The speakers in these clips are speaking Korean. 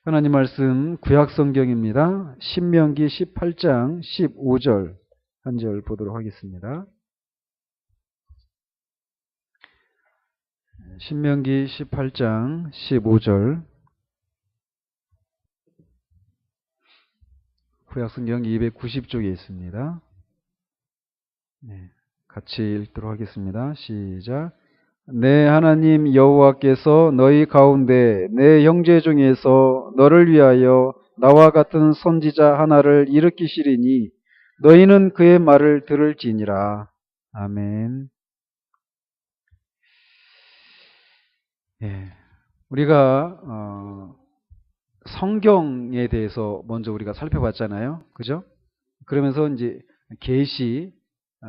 하나님 말씀 구약성경입니다. 신명기 18장 15절 한 절 보도록 하겠습니다. 신명기 18장 15절 구약성경 290쪽에 있습니다. 같이 읽도록 하겠습니다. 시작. 내 하나님 여호와께서 너희 가운데 내 형제 중에서 너를 위하여 나와 같은 선지자 하나를 일으키시리니 너희는 그의 말을 들을지니라. 아멘. 우리가 성경에 대해서 먼저 우리가 살펴봤잖아요. 그죠? 그러면서 이제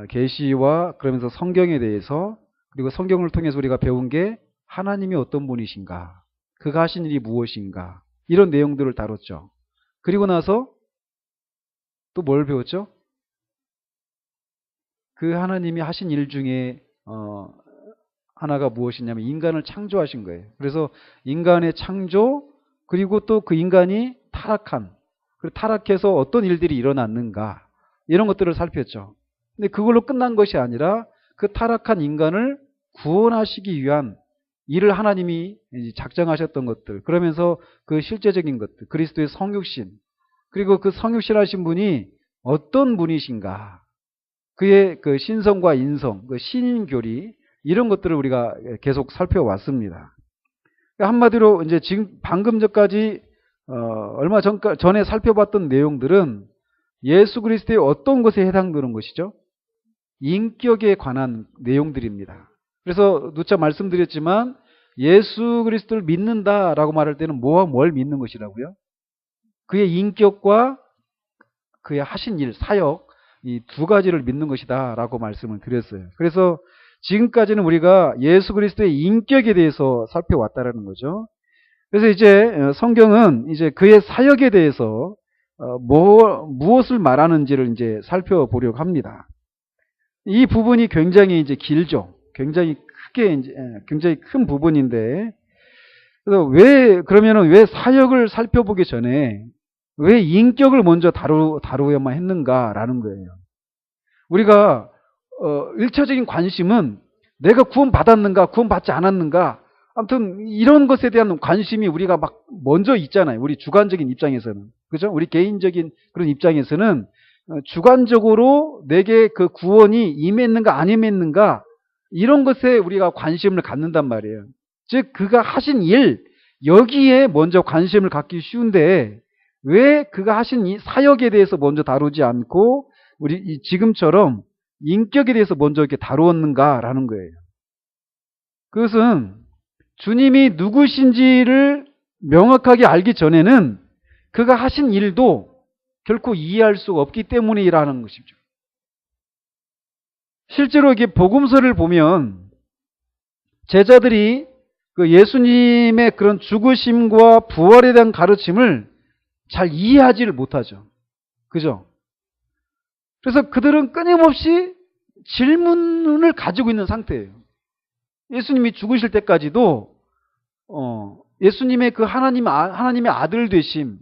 계시와 그러면서 성경에 대해서 그리고 성경을 통해서 우리가 배운 게 하나님이 어떤 분이신가, 그가 하신 일이 무엇인가, 이런 내용들을 다뤘죠. 그리고 나서 또 뭘 배웠죠? 그 하나님이 하신 일 중에 하나가 무엇이냐면 인간을 창조하신 거예요. 그래서 인간의 창조, 그리고 또 그 인간이 그리고 타락해서 어떤 일들이 일어났는가, 이런 것들을 살폈죠. 근데 그걸로 끝난 것이 아니라 그 타락한 인간을 구원하시기 위한 일을 하나님이 작정하셨던 것들, 그러면서 그 실제적인 것들, 그리스도의 성육신, 그리고 그 성육신하신 분이 어떤 분이신가, 그의 그 신성과 인성, 그 신인교리, 이런 것들을 우리가 계속 살펴왔습니다. 한마디로 이제 지금 방금 전까지 얼마 전에 살펴봤던 내용들은 예수 그리스도의 어떤 것에 해당되는 것이죠? 인격에 관한 내용들입니다. 그래서 누차 말씀드렸지만 예수 그리스도를 믿는다라고 말할 때는 뭐와 뭘 믿는 것이라고요? 그의 인격과 그의 하신 일, 사역, 이 두 가지를 믿는 것이다 라고 말씀을 드렸어요. 그래서 지금까지는 우리가 예수 그리스도의 인격에 대해서 살펴왔다라는 거죠. 그래서 이제 성경은 이제 그의 사역에 대해서 무엇을 말하는지를 이제 살펴보려고 합니다. 이 부분이 굉장히 이제 길죠. 굉장히 큰 부분인데, 그래서 그러면은 왜 사역을 살펴보기 전에 왜 인격을 먼저 다루어야만 했는가라는 거예요. 우리가 1차적인 관심은 내가 구원받았는가, 구원받지 않았는가, 아무튼 이런 것에 대한 관심이 우리가 막 먼저 있잖아요. 우리 주관적인 입장에서는. 그죠? 우리 개인적인 그런 입장에서는 주관적으로 내게 그 구원이 임했는가 안 임했는가, 이런 것에 우리가 관심을 갖는단 말이에요. 즉 그가 하신 일, 여기에 먼저 관심을 갖기 쉬운데 왜 그가 하신 이 사역에 대해서 먼저 다루지 않고 우리 지금처럼 인격에 대해서 먼저 이렇게 다루었는가라는 거예요. 그것은 주님이 누구신지를 명확하게 알기 전에는 그가 하신 일도 결코 이해할 수가 없기 때문이라는 것이죠. 실제로 이게 복음서를 보면 제자들이 그 예수님의 그런 죽으심과 부활에 대한 가르침을 잘 이해하지를 못하죠. 그죠? 그래서 그들은 끊임없이 질문을 가지고 있는 상태예요. 예수님이 죽으실 때까지도 예수님의 그 하나님의 아들 되심,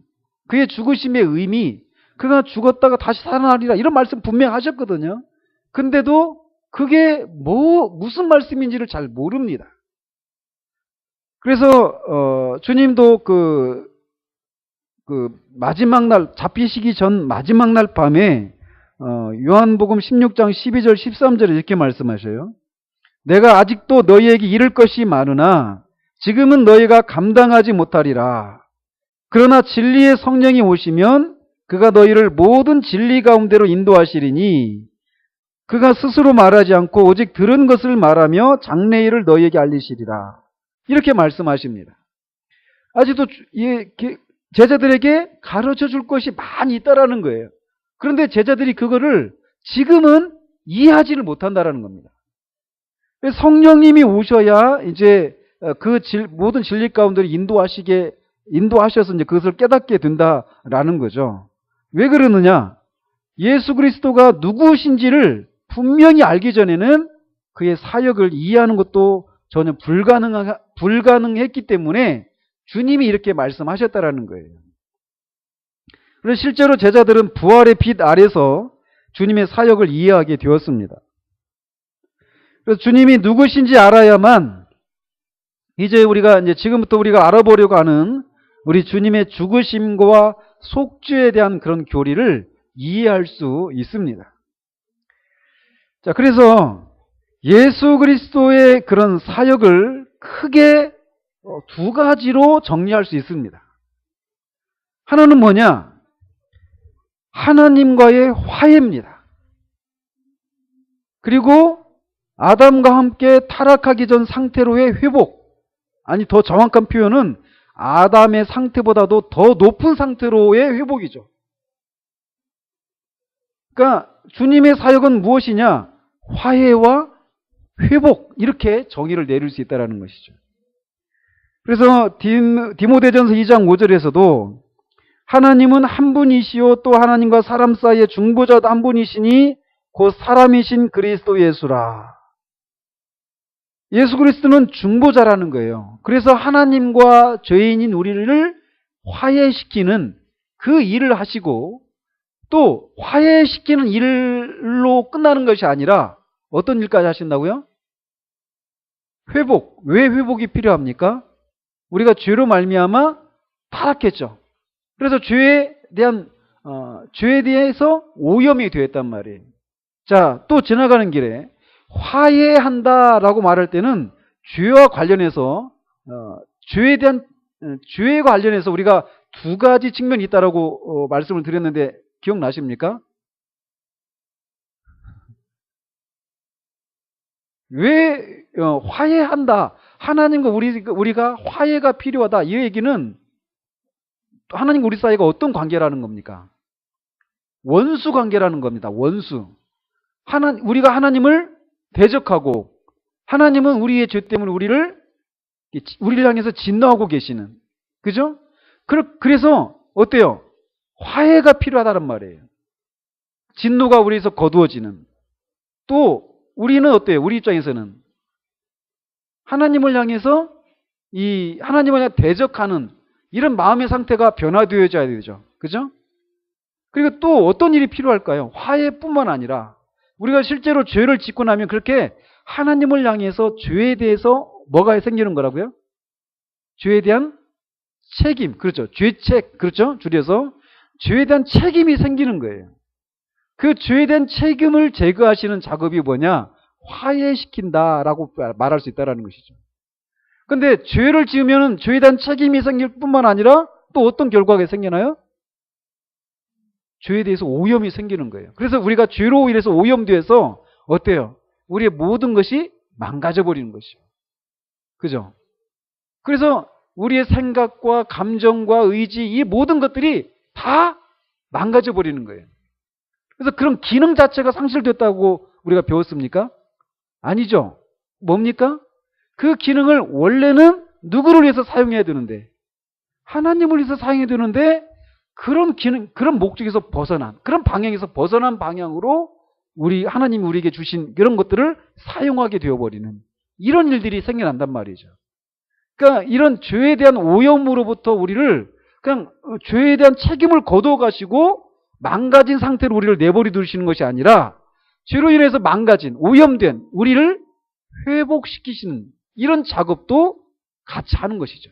그의 죽으심의 의미, 그가 죽었다가 다시 살아나리라, 이런 말씀 분명하셨거든요. 근데도 그게 무슨 말씀인지를 잘 모릅니다. 그래서 주님도 그 마지막 날, 잡히시기 전 마지막 날 밤에 요한복음 16장 12절 13절에 이렇게 말씀하셔요. 내가 아직도 너희에게 이를 것이 많으나 지금은 너희가 감당하지 못하리라. 그러나 진리의 성령이 오시면 그가 너희를 모든 진리 가운데로 인도하시리니 그가 스스로 말하지 않고 오직 들은 것을 말하며 장래일을 너희에게 알리시리라. 이렇게 말씀하십니다. 아직도 제자들에게 가르쳐 줄 것이 많이 있다라는 거예요. 그런데 제자들이 그거를 지금은 이해하지를 못한다라는 겁니다. 성령님이 오셔야 이제 그 모든 진리 가운데로 인도하셔서 이제 그것을 깨닫게 된다라는 거죠. 왜 그러느냐? 예수 그리스도가 누구신지를 분명히 알기 전에는 그의 사역을 이해하는 것도 전혀 불가능했기 때문에 주님이 이렇게 말씀하셨다라는 거예요. 그래서 실제로 제자들은 부활의 빛 아래서 주님의 사역을 이해하게 되었습니다. 그래서 주님이 누구신지 알아야만 이제 지금부터 우리가 알아보려고 하는 우리 주님의 죽으심과 속죄에 대한 그런 교리를 이해할 수 있습니다. 자, 그래서 예수 그리스도의 그런 사역을 크게 두 가지로 정리할 수 있습니다. 하나는 뭐냐? 하나님과의 화해입니다. 그리고 아담과 함께 타락하기 전 상태로의 회복. 아니, 더 정확한 표현은 아담의 상태보다도 더 높은 상태로의 회복이죠. 그러니까 주님의 사역은 무엇이냐? 화해와 회복, 이렇게 정의를 내릴 수 있다는 것이죠. 그래서 디모데전서 2장 5절에서도 하나님은 한 분이시요 또 하나님과 사람 사이의 중보자도 한 분이시니 곧 사람이신 그리스도 예수라. 예수 그리스도는 중보자라는 거예요. 그래서 하나님과 죄인인 우리를 화해시키는 그 일을 하시고, 또 화해시키는 일로 끝나는 것이 아니라 어떤 일까지 하신다고요? 회복. 왜 회복이 필요합니까? 우리가 죄로 말미암아 타락했죠. 그래서 죄에 대해서 오염이 되었단 말이에요. 자, 또 지나가는 길에 화해한다라고 말할 때는 죄와 관련해서 죄에 관련해서 우리가 두 가지 측면이 있다라고 말씀을 드렸는데 기억나십니까? 왜 화해한다? 하나님과 우리가 화해가 필요하다. 이 얘기는 하나님과 우리 사이가 어떤 관계라는 겁니까? 원수 관계라는 겁니다. 원수. 우리가 하나님을 대적하고 하나님은 우리의 죄 때문에 우리를 향해서 진노하고 계시는. 그죠? 그래서 어때요? 화해가 필요하다는 말이에요. 진노가 우리에서 거두어지는. 또 우리는 어때요? 우리 입장에서는 하나님을 향해서 하나님을 향해 대적하는 이런 마음의 상태가 변화되어져야 되죠. 그죠? 그리고 또 어떤 일이 필요할까요? 화해뿐만 아니라 우리가 실제로 죄를 짓고 나면 그렇게 하나님을 향해서 죄에 대해서 뭐가 생기는 거라고요? 죄에 대한 책임. 그렇죠. 죄책. 그렇죠. 줄여서 죄에 대한 책임이 생기는 거예요. 그 죄에 대한 책임을 제거하시는 작업이 뭐냐? 화해시킨다라고 말할 수 있다는 것이죠. 근데 죄를 지으면 죄에 대한 책임이 생길 뿐만 아니라 또 어떤 결과가 생기나요? 죄에 대해서 오염이 생기는 거예요. 그래서 우리가 죄로 인해서 오염돼서 어때요? 우리의 모든 것이 망가져버리는 것이죠. 그죠? 그래서 우리의 생각과 감정과 의지, 이 모든 것들이 다 망가져버리는 거예요. 그래서 그런 기능 자체가 상실됐다고 우리가 배웠습니까? 아니죠. 뭡니까? 그 기능을 원래는 누구를 위해서 사용해야 되는데, 하나님을 위해서 사용해야 되는데, 그런 기능, 그런 목적에서 벗어난, 그런 방향에서 벗어난 방향으로 하나님이 우리에게 주신 그런 것들을 사용하게 되어버리는 이런 일들이 생겨난단 말이죠. 그러니까 이런 죄에 대한 오염으로부터 우리를 그냥 죄에 대한 책임을 거두어 가시고 망가진 상태로 우리를 내버려 두시는 것이 아니라 죄로 인해서 망가진, 오염된 우리를 회복시키시는 이런 작업도 같이 하는 것이죠.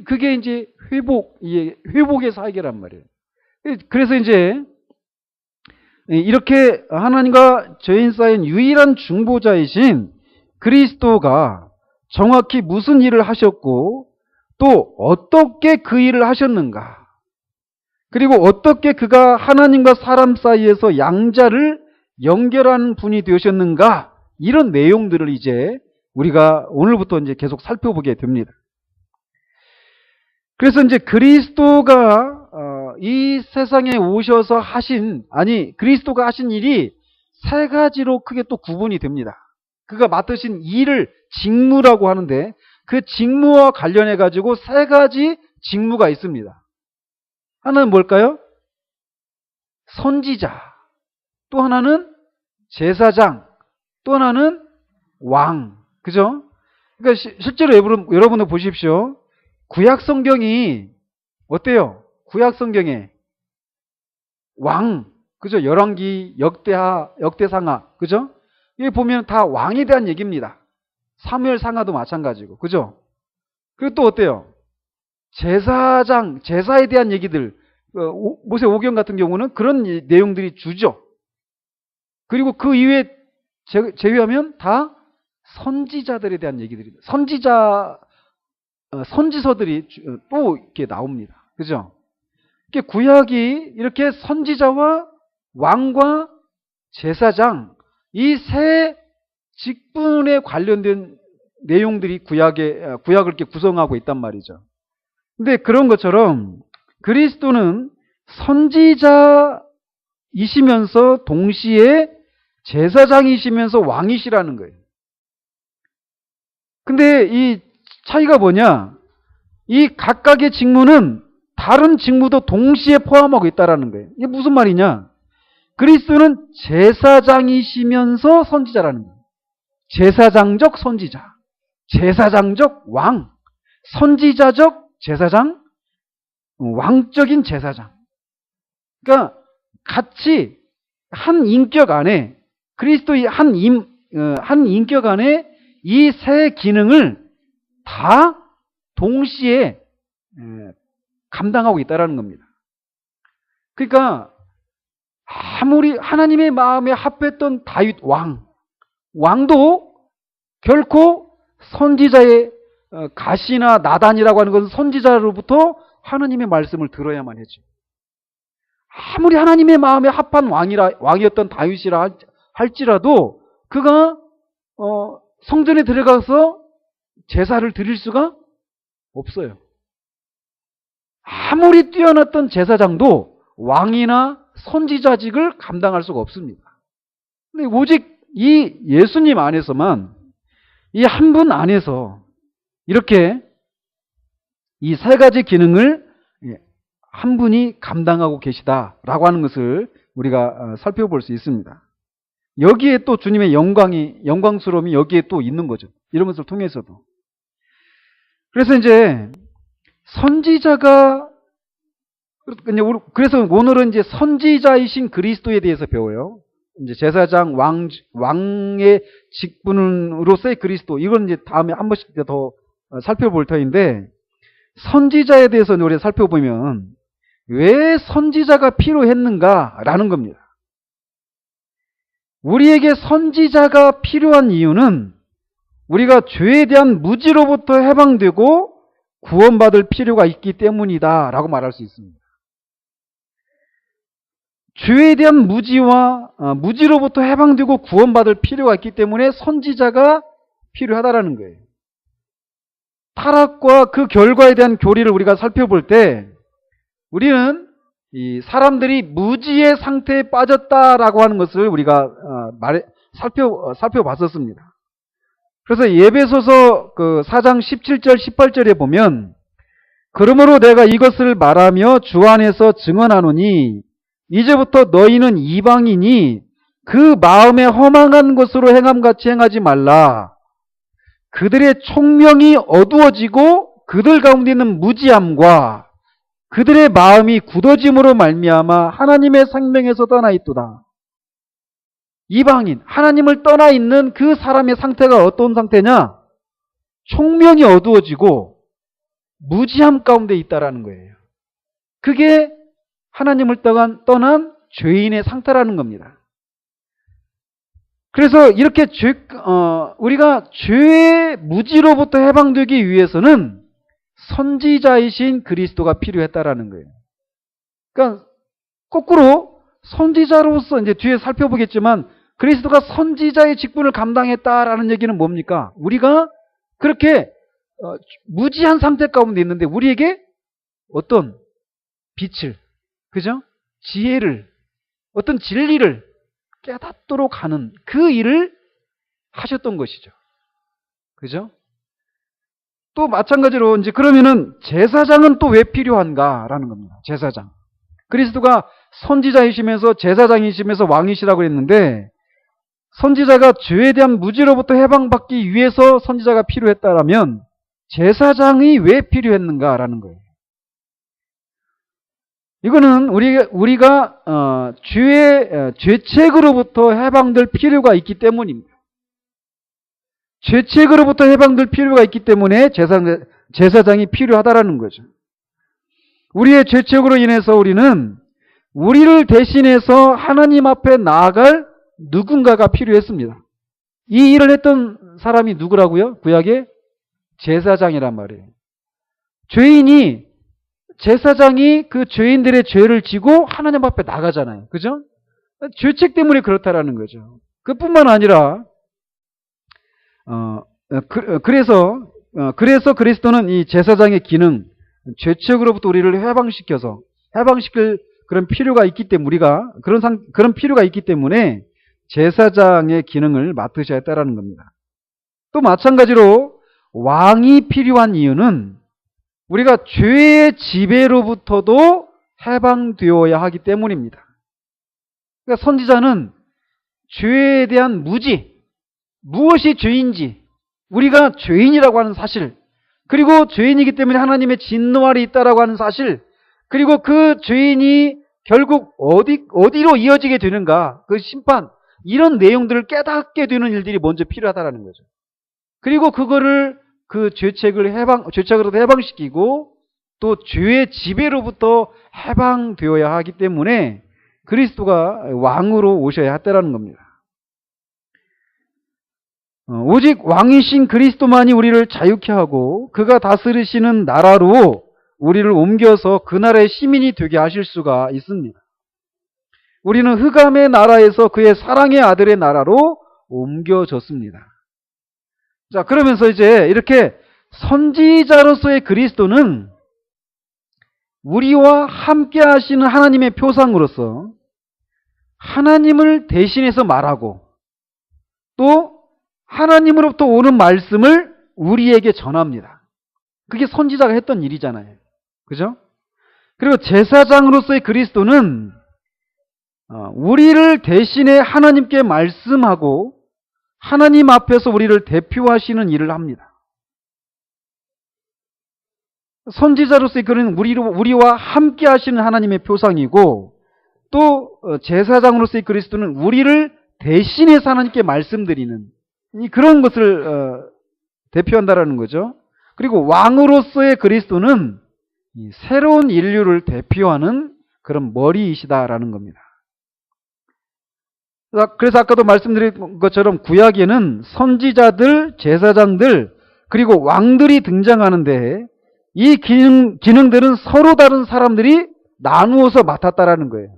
그게 이제 회복의 사역이란 말이에요. 그래서 이제 이렇게 하나님과 죄인 사이인 유일한 중보자이신 그리스도가 정확히 무슨 일을 하셨고 또 어떻게 그 일을 하셨는가, 그리고 어떻게 그가 하나님과 사람 사이에서 양자를 연결하는 분이 되셨는가, 이런 내용들을 이제 우리가 오늘부터 이제 계속 살펴보게 됩니다. 그래서 이제 그리스도가 이 세상에 오셔서 그리스도가 하신 일이 세 가지로 크게 또 구분이 됩니다. 그가 맡으신 일을 직무라고 하는데 그 직무와 관련해 가지고 세 가지 직무가 있습니다. 하나는 뭘까요? 선지자, 또 하나는 제사장, 또 하나는 왕. 그죠? 그러니까 실제로 여러분들 보십시오. 구약 성경이 어때요? 구약 성경에 왕, 그죠? 열왕기, 역대하, 역대상하, 그죠? 여기 보면 다 왕에 대한 얘기입니다. 사무엘 상하도 마찬가지고, 그죠? 그리고 또 어때요? 제사장, 제사에 대한 얘기들, 모세 오경 같은 경우는 그런 내용들이 주죠. 그리고 그 이외에 제외하면 다 선지자들에 대한 얘기들이, 선지서들이 또 이렇게 나옵니다. 그죠? 이렇게 구약이 이렇게 선지자와 왕과 제사장, 이 세 직분에 관련된 내용들이 구약을 이렇게 구성하고 있단 말이죠. 근데 그런 것처럼 그리스도는 선지자이시면서 동시에 제사장이시면서 왕이시라는 거예요. 근데 이 차이가 뭐냐? 이 각각의 직무는 다른 직무도 동시에 포함하고 있다는 거예요. 이게 무슨 말이냐? 그리스도는 제사장이시면서 선지자라는 거예요. 제사장적 선지자, 제사장적 왕, 선지자적 제사장, 왕적인 제사장. 그러니까 같이 한 인격 안에, 그리스도의 한 인격 안에 이 세 기능을 다 동시에 감당하고 있다는 겁니다. 그러니까 아무리 하나님의 마음에 합했던 다윗 왕도 결코 선지자의 가시나 나단이라고 하는 것은 선지자로부터 하나님의 말씀을 들어야만 했죠. 아무리 하나님의 마음에 합한 왕이었던 다윗이라 할지라도 그가 성전에 들어가서 제사를 드릴 수가 없어요. 아무리 뛰어났던 제사장도 왕이나 선지자직을 감당할 수가 없습니다. 근데 오직 이 예수님 안에서만, 이 한 분 안에서 이렇게 이 세 가지 기능을 한 분이 감당하고 계시다라고 하는 것을 우리가 살펴볼 수 있습니다. 여기에 또 주님의 영광스러움이 여기에 또 있는 거죠. 이런 것을 통해서도. 그래서 이제 그래서 오늘은 이제 선지자이신 그리스도에 대해서 배워요. 이제 제사장, 왕의 직분으로서의 그리스도. 이건 이제 다음에 한 번씩 더 살펴볼 터인데, 선지자에 대해서 우리가 살펴보면 왜 선지자가 필요했는가라는 겁니다. 우리에게 선지자가 필요한 이유는 우리가 죄에 대한 무지로부터 해방되고 구원받을 필요가 있기 때문이다 라고 말할 수 있습니다. 죄에 대한 무지로부터 해방되고 구원받을 필요가 있기 때문에 선지자가 필요하다라는 거예요. 타락과 그 결과에 대한 교리를 우리가 살펴볼 때 우리는 이 사람들이 무지의 상태에 빠졌다라고 하는 것을 우리가 살펴봤었습니다. 그래서 예배소서 그 4장 17절 18절에 보면, 그러므로 내가 이것을 말하며 주 안에서 증언하노니 이제부터 너희는 이방인이 그 마음에 허망한 것으로 행함같이 행하지 말라. 그들의 총명이 어두워지고 그들 가운데 있는 무지함과 그들의 마음이 굳어짐으로 말미암아 하나님의 생명에서 떠나 있도다. 이방인, 하나님을 떠나 있는 그 사람의 상태가 어떤 상태냐? 총명이 어두워지고 무지함 가운데 있다라는 거예요. 그게 하나님을 떠난 죄인의 상태라는 겁니다. 그래서 이렇게 우리가 죄의 무지로부터 해방되기 위해서는 선지자이신 그리스도가 필요했다라는 거예요. 그러니까 거꾸로 선지자로서 이제 뒤에 살펴보겠지만 그리스도가 선지자의 직분을 감당했다라는 얘기는 뭡니까? 우리가 그렇게 무지한 상태 가운데 있는데 우리에게 어떤 빛을, 그죠? 지혜를, 어떤 진리를 깨닫도록 하는 그 일을 하셨던 것이죠. 그죠? 또 마찬가지로 이제 그러면은 제사장은 또 왜 필요한가라는 겁니다. 제사장. 그리스도가 선지자이시면서 제사장이시면서 왕이시라고 했는데 선지자가 죄에 대한 무지로부터 해방받기 위해서 선지자가 필요했다라면 제사장이 왜 필요했는가라는 거예요. 이거는 우리가 죄책으로부터 해방될 필요가 있기 때문입니다. 죄책으로부터 해방될 필요가 있기 때문에 제사장이 필요하다라는 거죠. 우리의 죄책으로 인해서 우리는 우리를 대신해서 하나님 앞에 나아갈 누군가가 필요했습니다. 이 일을 했던 사람이 누구라고요? 구약의 제사장이란 말이에요. 제사장이 그 죄인들의 죄를 지고 하나님 앞에 나가잖아요. 그죠? 죄책 때문에 그렇다라는 거죠. 그뿐만 아니라 그래서 그리스도는 이 제사장의 기능, 죄책으로부터 우리를 해방시킬 그런 필요가 있기 때문에 우리가 그런 필요가 있기 때문에 제사장의 기능을 맡으셔야 했다라는 겁니다. 또 마찬가지로 왕이 필요한 이유는 우리가 죄의 지배로부터도 해방되어야 하기 때문입니다. 그러니까 선지자는 죄에 대한 무엇이 죄인지, 우리가 죄인이라고 하는 사실, 그리고 죄인이기 때문에 하나님의 진노할이 있다라고 하는 사실, 그리고 그 죄인이 결국 어디로 이어지게 되는가, 그 심판, 이런 내용들을 깨닫게 되는 일들이 먼저 필요하다라는 거죠. 그리고 그거를 그 죄책으로부터 해방시키고 또 죄의 지배로부터 해방되어야 하기 때문에 그리스도가 왕으로 오셔야 했다라는 겁니다. 오직 왕이신 그리스도만이 우리를 자유케 하고 그가 다스리시는 나라로 우리를 옮겨서 그 나라의 시민이 되게 하실 수가 있습니다. 우리는 흑암의 나라에서 그의 사랑의 아들의 나라로 옮겨졌습니다. 자, 그러면서 이제 이렇게 선지자로서의 그리스도는 우리와 함께 하시는 하나님의 표상으로서 하나님을 대신해서 말하고 또 하나님으로부터 오는 말씀을 우리에게 전합니다. 그게 선지자가 했던 일이잖아요. 그죠? 그리고 제사장으로서의 그리스도는 우리를 대신해 하나님께 말씀하고 하나님 앞에서 우리를 대표하시는 일을 합니다. 선지자로서의 그는 우리와 함께 하시는 하나님의 표상이고 또 제사장으로서의 그리스도는 우리를 대신해서 하나님께 말씀드리는 그런 것을 대표한다라는 거죠. 그리고 왕으로서의 그리스도는 새로운 인류를 대표하는 그런 머리이시다라는 겁니다. 그래서 아까도 말씀드린 것처럼 구약에는 선지자들, 제사장들, 그리고 왕들이 등장하는데 이 기능들은 서로 다른 사람들이 나누어서 맡았다라는 거예요.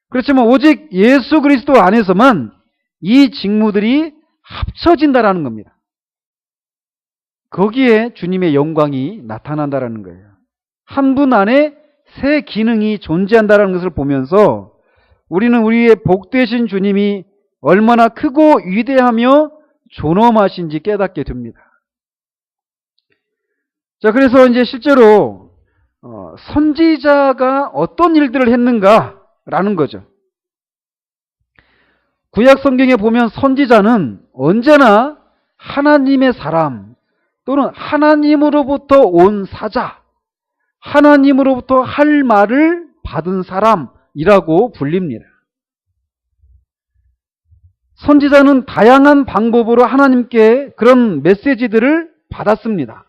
그렇지만 오직 예수 그리스도 안에서만 이 직무들이 합쳐진다라는 겁니다. 거기에 주님의 영광이 나타난다라는 거예요. 한 분 안에 세 기능이 존재한다는 것을 보면서 우리는 우리의 복되신 주님이 얼마나 크고 위대하며 존엄하신지 깨닫게 됩니다. 자, 그래서 이제 실제로 선지자가 어떤 일들을 했는가라는 거죠. 구약 성경에 보면 선지자는 언제나 하나님의 사람 또는 하나님으로부터 온 사자, 하나님으로부터 할 말을 받은 사람이라고 불립니다. 선지자는 다양한 방법으로 하나님께 그런 메시지들을 받았습니다.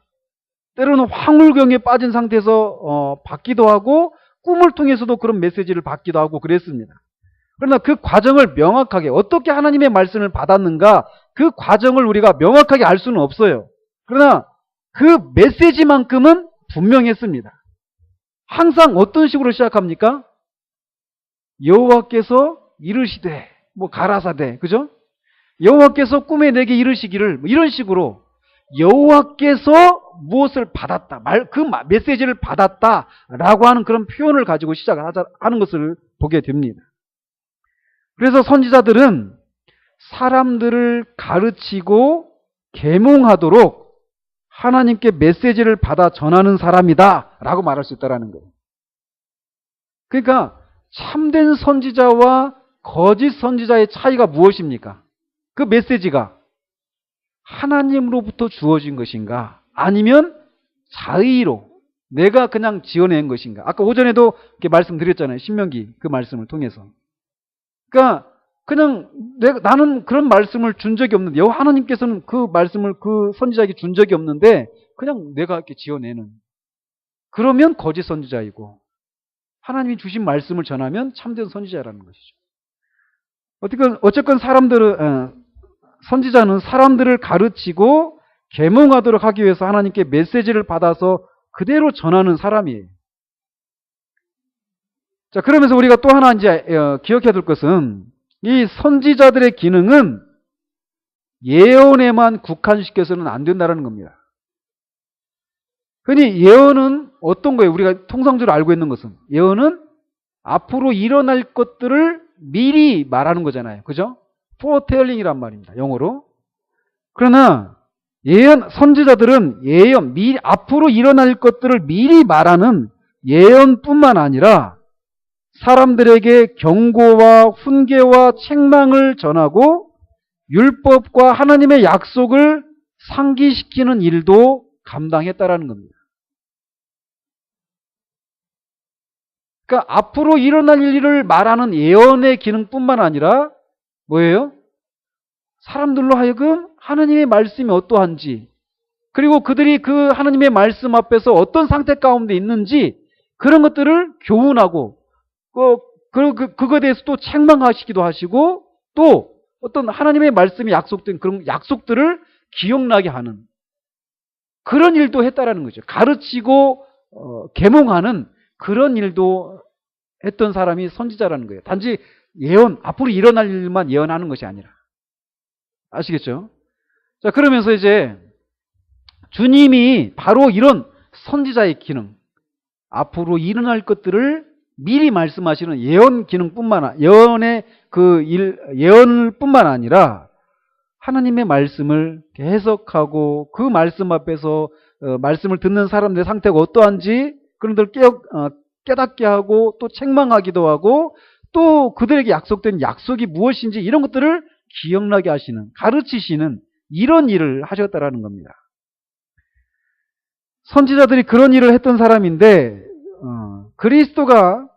때로는 황홀경에 빠진 상태에서 받기도 하고 꿈을 통해서도 그런 메시지를 받기도 하고 그랬습니다. 그러나 그 과정을 명확하게 어떻게 하나님의 말씀을 받았는가 그 과정을 우리가 명확하게 알 수는 없어요. 그러나 그 메시지만큼은 분명했습니다. 항상 어떤 식으로 시작합니까? 여호와께서 이르시되 가라사대, 그죠? 여호와께서 꿈에 내게 이르시기를 이런 식으로 여호와께서 무엇을 받았다, 그 메시지를 받았다라고 하는 그런 표현을 가지고 시작하는 것을 보게 됩니다. 그래서 선지자들은 사람들을 가르치고 계몽하도록 하나님께 메시지를 받아 전하는 사람이다 라고 말할 수 있다는 거예요. 그러니까 참된 선지자와 거짓 선지자의 차이가 무엇입니까? 그 메시지가 하나님으로부터 주어진 것인가? 아니면 자의로 내가 그냥 지어낸 것인가? 아까 오전에도 이렇게 말씀드렸잖아요. 신명기 그 말씀을 통해서. 그러니까 그냥 나는 그런 말씀을 준 적이 없는데 여호와 하나님께서는 그 말씀을 그 선지자에게 준 적이 없는데 그냥 내가 이렇게 지어내는. 그러면 거짓 선지자이고 하나님이 주신 말씀을 전하면 참된 선지자라는 것이죠. 어쨌건 선지자는 사람들을 가르치고 계몽하도록 하기 위해서 하나님께 메시지를 받아서 그대로 전하는 사람이에요. 자, 그러면서 우리가 또 하나 이제 기억해야 될 것은 이 선지자들의 기능은 예언에만 국한시켜서는 안 된다는 겁니다. 흔히 예언은 어떤 거예요? 우리가 통상적으로 알고 있는 것은 예언은 앞으로 일어날 것들을 미리 말하는 거잖아요. 그죠? foretelling이란 말입니다. 영어로. 그러나 선지자들은 앞으로 일어날 것들을 미리 말하는 예언뿐만 아니라 사람들에게 경고와 훈계와 책망을 전하고 율법과 하나님의 약속을 상기시키는 일도 감당했다라는 겁니다. 그러니까 앞으로 일어날 일을 말하는 예언의 기능뿐만 아니라 뭐예요? 사람들로 하여금 하나님의 말씀이 어떠한지, 그리고 그들이 그 하나님의 말씀 앞에서 어떤 상태 가운데 있는지 그런 것들을 교훈하고 그거에 대해서 또 책망하시기도 하시고 또 어떤 하나님의 말씀이 약속된 그런 약속들을 기억나게 하는 그런 일도 했다라는 거죠. 가르치고 계몽하는 그런 일도 했던 사람이 선지자라는 거예요. 단지 앞으로 일어날 일만 예언하는 것이 아니라. 아시겠죠? 자, 그러면서 이제 주님이 바로 이런 선지자의 기능, 앞으로 일어날 것들을 미리 말씀하시는 예언의 예언뿐만 아니라 하나님의 말씀을 해석하고 그 말씀 앞에서 말씀을 듣는 사람들의 상태가 어떠한지 그런 것을 깨닫게 하고 또 책망하기도 하고 또 그들에게 약속된 약속이 무엇인지 이런 것들을 기억나게 하시는, 가르치시는 이런 일을 하셨다라는 겁니다. 선지자들이 그런 일을 했던 사람인데 그리스도가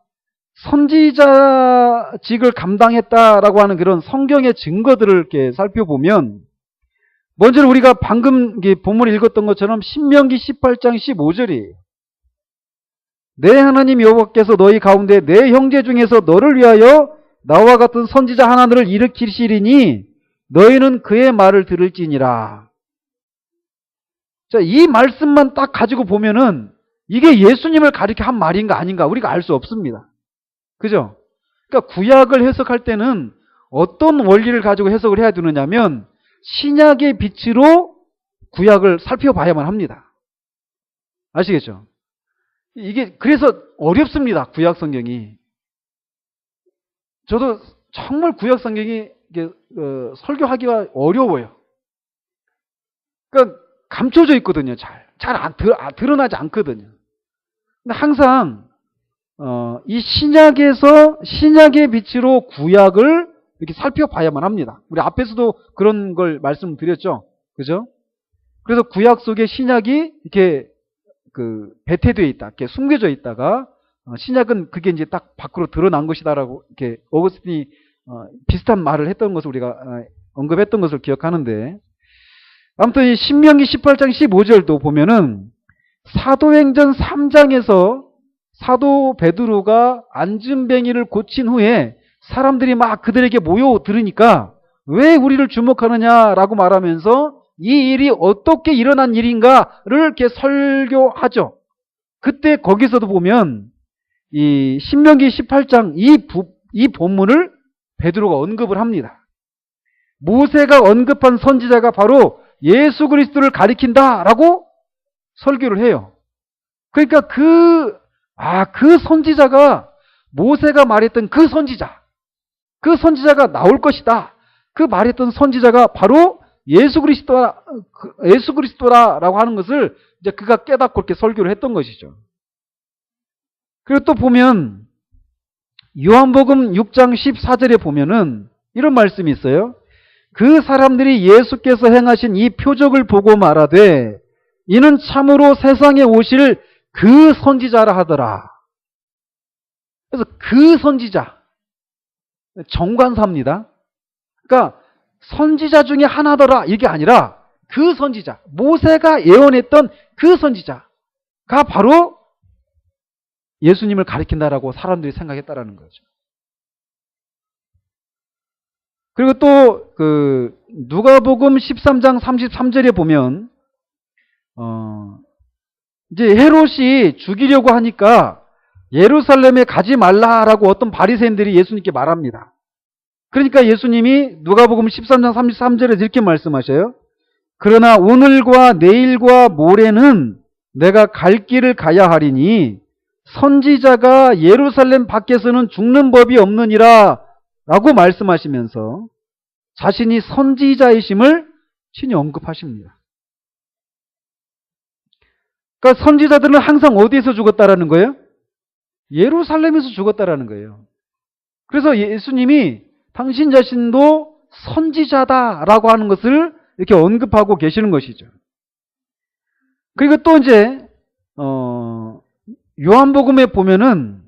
선지자직을 감당했다라고 하는 그런 성경의 증거들을 이렇게 살펴보면 먼저 우리가 방금 본문을 읽었던 것처럼 신명기 18장 15절이에요. 내 하나님 여호와께서 너희 가운데 내 형제 중에서 너를 위하여 나와 같은 선지자 하나를 일으키시리니 너희는 그의 말을 들을지니라. 자, 이 말씀만 딱 가지고 보면은 이게 예수님을 가리켜 한 말인가 아닌가 우리가 알 수 없습니다. 그죠? 그러니까 구약을 해석할 때는 어떤 원리를 가지고 해석을 해야 되느냐면 신약의 빛으로 구약을 살펴봐야만 합니다. 아시겠죠? 이게 그래서 어렵습니다. 구약 성경이. 저도 정말 구약 성경이 설교하기가 어려워요. 그러니까 감춰져 있거든요. 잘 드러나지 않거든요. 근데 항상 이 신약의 빛으로 구약을 이렇게 살펴봐야만 합니다. 우리 앞에서도 그런 걸 말씀드렸죠. 그죠? 그래서 구약 속에 신약이 이렇게 배태되어 있다. 이렇게 숨겨져 있다가 신약은 그게 이제 딱 밖으로 드러난 것이다라고 이렇게 어거스틴이 비슷한 말을 했던 것을 우리가 언급했던 것을 기억하는데 아무튼 이 신명기 18장 15절도 보면은 사도행전 3장에서 사도 베드로가 안진뱅이를 고친 후에 사람들이 막 그들에게 모여들으니까 왜 우리를 주목하느냐라고 말하면서 이 일이 어떻게 일어난 일인가를 이렇게 설교하죠. 그때 거기서도 보면 이 신명기 18장 이 본문을 베드로가 언급을 합니다. 모세가 언급한 선지자가 바로 예수 그리스도를 가리킨다라고 설교를 해요. 그러니까 그 선지자가 모세가 말했던 그 선지자가 나올 것이다. 그 말했던 선지자가 바로 예수 그리스도라라고 하는 것을 이제 그가 깨닫고 이렇게 설교를 했던 것이죠. 그리고 또 보면 요한복음 6장 14절에 보면은 이런 말씀이 있어요. 그 사람들이 예수께서 행하신 이 표적을 보고 말하되 이는 참으로 세상에 오실 그 선지자라 하더라. 그래서 그 선지자, 정관사입니다. 그러니까 선지자 중에 하나더라 이게 아니라 그 선지자, 모세가 예언했던 그 선지자가 바로 예수님을 가리킨다라고 사람들이 생각했다라는 거죠. 그리고 또 누가복음 13장 33절에 보면 이제 헤롯이 죽이려고 하니까 예루살렘에 가지 말라라고 어떤 바리새인들이 예수님께 말합니다. 그러니까 예수님이 누가복음 13장 33절에 이렇게 말씀하셔요. 그러나 오늘과 내일과 모레는 내가 갈 길을 가야 하리니 선지자가 예루살렘 밖에서는 죽는 법이 없느니라 라고 말씀하시면서 자신이 선지자이심을 친히 언급하십니다. 그러니까 선지자들은 항상 어디에서 죽었다라는 거예요? 예루살렘에서 죽었다라는 거예요. 그래서 예수님이 당신 자신도 선지자다라고 하는 것을 이렇게 언급하고 계시는 것이죠. 그리고 또 이제 요한복음에 보면은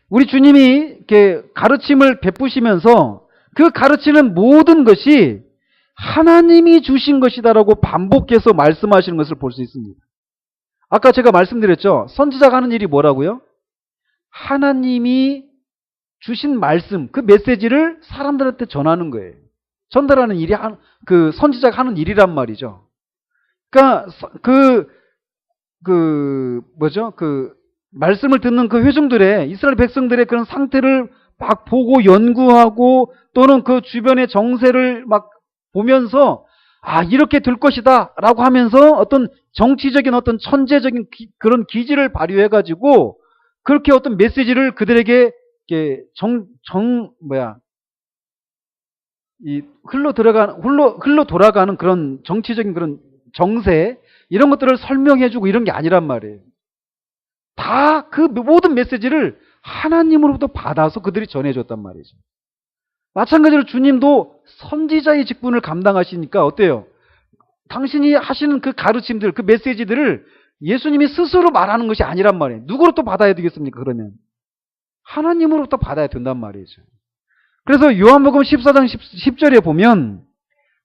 우리 주님이 이렇게 가르침을 베푸시면서 그 가르치는 모든 것이 하나님이 주신 것이다라고 반복해서 말씀하시는 것을 볼 수 있습니다. 아까 제가 말씀드렸죠. 선지자가 하는 일이 뭐라고요? 하나님이 주신 말씀, 그 메시지를 사람들한테 전하는 거예요. 전달하는 일이 그 선지자가 하는 일이란 말이죠. 그러니까 말씀을 듣는 그 회중들의 이스라엘 백성들의 그런 상태를 막 보고 연구하고 또는 그 주변의 정세를 막 보면서 이렇게 될 것이다 라고 하면서 어떤 정치적인 어떤 천재적인 그런 기질을 발휘해 가지고 그렇게 어떤 메시지를 그들에게 이렇게 흘러 돌아가는 그런 정치적인 그런 정세 이런 것들을 설명해 주고 이런 게 아니란 말이에요. 다 그 모든 메시지를 하나님으로부터 받아서 그들이 전해줬단 말이죠. 마찬가지로 주님도 선지자의 직분을 감당하시니까 어때요? 당신이 하시는 그 가르침들, 그 메시지들을 예수님이 스스로 말하는 것이 아니란 말이에요. 누구로부터 받아야 되겠습니까? 그러면 하나님으로부터 받아야 된단 말이죠. 그래서 요한복음 14장 10절에 보면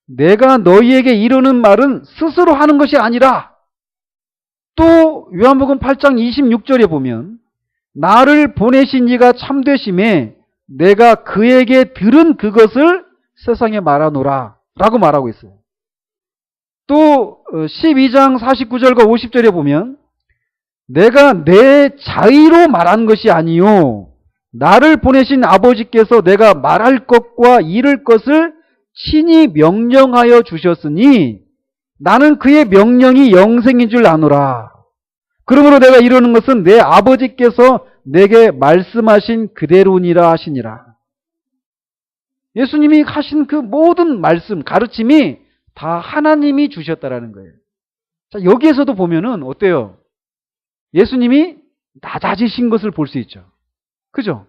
내가 너희에게 이르는 말은 스스로 하는 것이 아니라 또 요한복음 8장 26절에 보면 나를 보내신 이가 참되심에 내가 그에게 들은 그것을 세상에 말하노라 라고 말하고 있어요. 또 12장 49절과 50절에 보면 내가 내 자의로 말한 것이 아니요 나를 보내신 아버지께서 내가 말할 것과 이를 것을 친히 명령하여 주셨으니 나는 그의 명령이 영생인 줄 아노라. 그러므로 내가 이러는 것은 내 아버지께서 내게 말씀하신 그대로니라 하시니라. 예수님이 하신 그 모든 말씀, 가르침이 다 하나님이 주셨다라는 거예요. 자, 여기에서도 보면은 어때요? 예수님이 낮아지신 것을 볼 수 있죠. 그죠?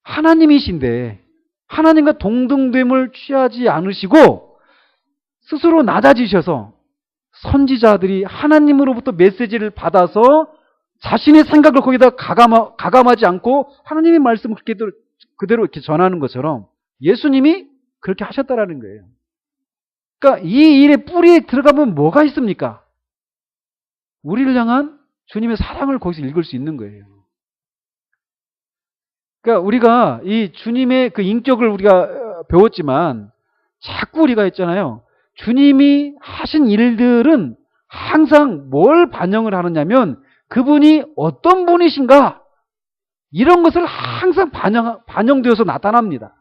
하나님이신데 하나님과 동등됨을 취하지 않으시고 스스로 낮아지셔서 선지자들이 하나님으로부터 메시지를 받아서 자신의 생각을 거기다 가감하지 않고 하나님의 말씀을 그대로 이렇게 전하는 것처럼 예수님이 그렇게 하셨다라는 거예요. 그러니까 이 일의 뿌리에 들어가면 뭐가 있습니까? 우리를 향한 주님의 사랑을 거기서 읽을 수 있는 거예요. 그러니까 우리가 이 주님의 그 인격을 우리가 배웠지만 자꾸 우리가 했잖아요. 주님이 하신 일들은 항상 뭘 반영을 하느냐면 그분이 어떤 분이신가 이런 것을 항상 반영되어서 나타납니다.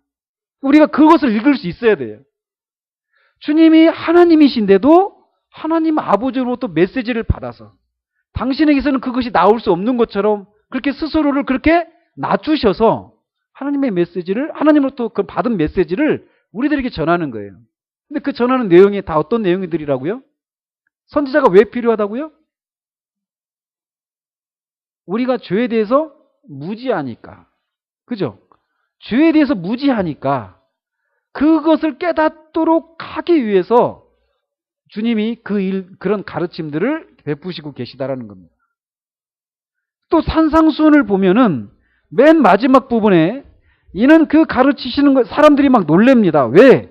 우리가 그것을 읽을 수 있어야 돼요. 주님이 하나님이신데도 하나님 아버지로부터 메시지를 받아서 당신에게서는 그것이 나올 수 없는 것처럼 그렇게 스스로를 그렇게 낮추셔서 하나님의 메시지를 하나님으로부터 그 받은 메시지를 우리들에게 전하는 거예요. 근데 그 전하는 내용이 다 어떤 내용들이라고요? 선지자가 왜 필요하다고요? 우리가 죄에 대해서 무지하니까. 그죠? 죄에 대해서 무지하니까 그것을 깨닫도록 하기 위해서 주님이 그런 가르침들을 베푸시고 계시다라는 겁니다. 또 산상수훈을 보면은 맨 마지막 부분에 이는 그 가르치시는 것, 사람들이 막 놀랍니다. 왜?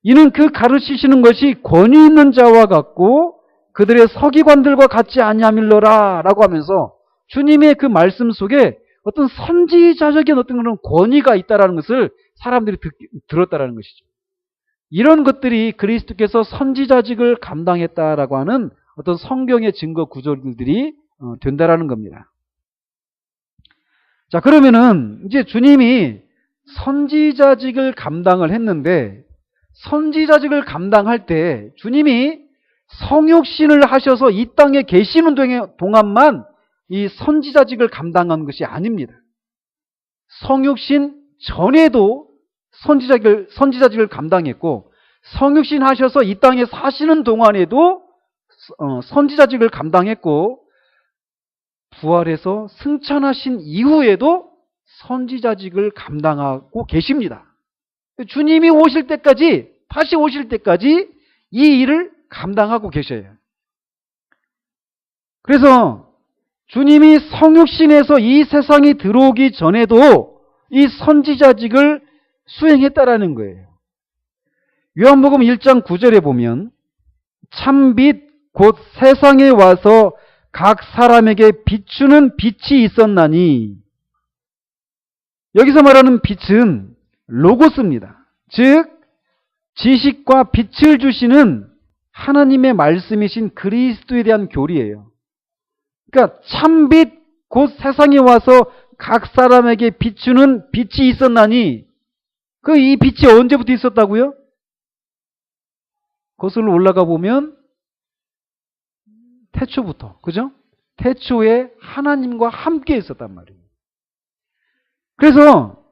이는 그 가르치시는 것이 권위 있는 자와 같고 그들의 서기관들과 같지 아니함일러라 라고 하면서 주님의 그 말씀 속에 어떤 선지자적인 어떤 그런 권위가 있다라는 것을 사람들이 들었다라는 것이죠. 이런 것들이 그리스도께서 선지자직을 감당했다라고 하는 어떤 성경의 증거 구조들이 된다라는 겁니다. 자, 그러면은 이제 주님이 선지자직을 감당을 했는데 선지자직을 감당할 때 주님이 성육신을 하셔서 이 땅에 계시는 동안만 이 선지자직을 감당한 것이 아닙니다. 성육신 전에도 선지자직을 감당했고 성육신 하셔서 이 땅에 사시는 동안에도 선지자직을 감당했고 부활해서 승천하신 이후에도 선지자직을 감당하고 계십니다. 주님이 오실 때까지, 다시 오실 때까지 이 일을 감당하고 계셔요. 그래서 주님이 성육신에서 이 세상이 들어오기 전에도 이 선지자직을 수행했다라는 거예요. 요한복음 1장 9절에 보면 참빛 곧 세상에 와서 각 사람에게 비추는 빛이 있었나니, 여기서 말하는 빛은 로고스입니다. 즉 지식과 빛을 주시는 하나님의 말씀이신 그리스도에 대한 교리예요. 그러니까 참빛 곧 세상에 와서 각 사람에게 비추는 빛이 있었나니, 이 빛이 언제부터 있었다고요? 거슬러 올라가 보면 태초부터, 그죠? 태초에 하나님과 함께 있었단 말이에요. 그래서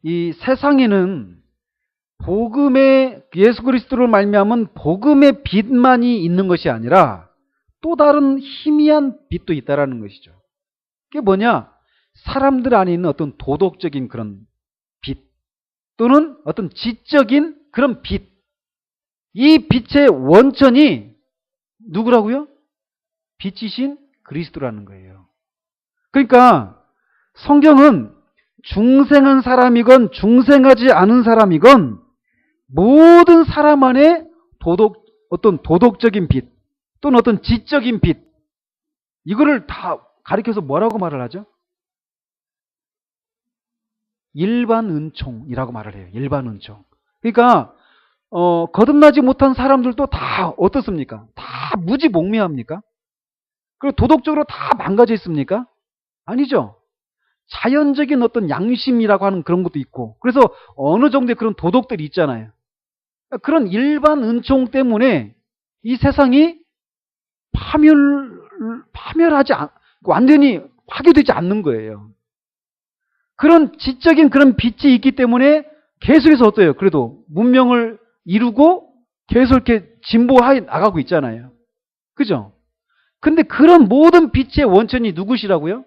이 세상에는 복음의, 예수 그리스도를 말미암은 복음의 빛만이 있는 것이 아니라 또 다른 희미한 빛도 있다라는 것이죠. 그게 뭐냐? 사람들 안에 있는 어떤 도덕적인 그런 빛 또는 어떤 지적인 그런 빛. 이 빛의 원천이 누구라고요? 빛이신 그리스도라는 거예요. 그러니까 성경은 중생한 사람이건 중생하지 않은 사람이건 모든 사람 안에 어떤 도덕적인 빛 또는 어떤 지적인 빛, 이거를 다 가리켜서 뭐라고 말을 하죠? 일반 은총이라고 말을 해요. 일반 은총. 그러니까 거듭나지 못한 사람들도 다 어떻습니까? 다 무지몽매합니까? 그리고 도덕적으로 다 망가져 있습니까? 아니죠. 자연적인 어떤 양심이라고 하는 그런 것도 있고, 그래서 어느 정도의 그런 도덕들이 있잖아요. 그런 일반 은총 때문에 이 세상이 파멸하지 완전히 파괴되지 않는 거예요. 그런 지적인 그런 빛이 있기 때문에 계속해서 어때요? 그래도 문명을 이루고 계속 이렇게 진보해 나가고 있잖아요. 그죠? 근데 그런 모든 빛의 원천이 누구시라고요?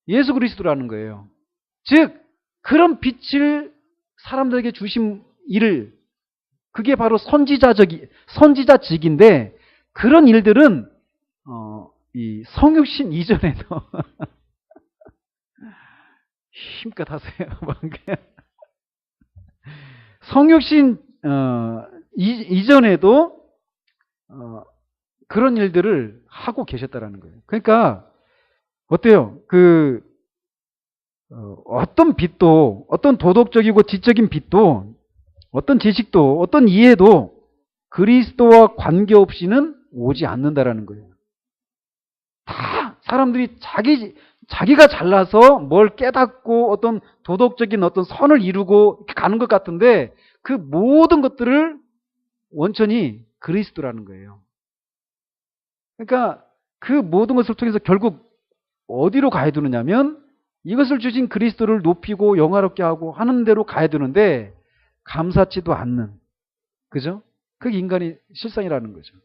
예수 그리스도라는 거예요. 즉 그런 빛을 사람들에게 주신 일을, 그게 바로 선지자직인데, 그런 일들은 이 성육신 이전에도 힘껏 하세요. 성육신 이전에도 그런 일들을 하고 계셨다라는 거예요. 그러니까 어때요? 어떤 빛도, 어떤 도덕적이고 지적인 빛도, 어떤 지식도, 어떤 이해도 그리스도와 관계없이는 오지 않는다라는 거예요. 다 사람들이 자기가 잘나서 뭘 깨닫고 어떤 도덕적인 어떤 선을 이루고 이렇게 가는 것 같은데, 그 모든 것들을 원천이 그리스도라는 거예요. 그러니까 그 모든 것을 통해서 결국 어디로 가야 되느냐면, 이것을 주신 그리스도를 높이고 영화롭게 하고 하는 대로 가야 되는데 감사치도 않는, 그죠? 그게 인간의 실상이라는 거죠.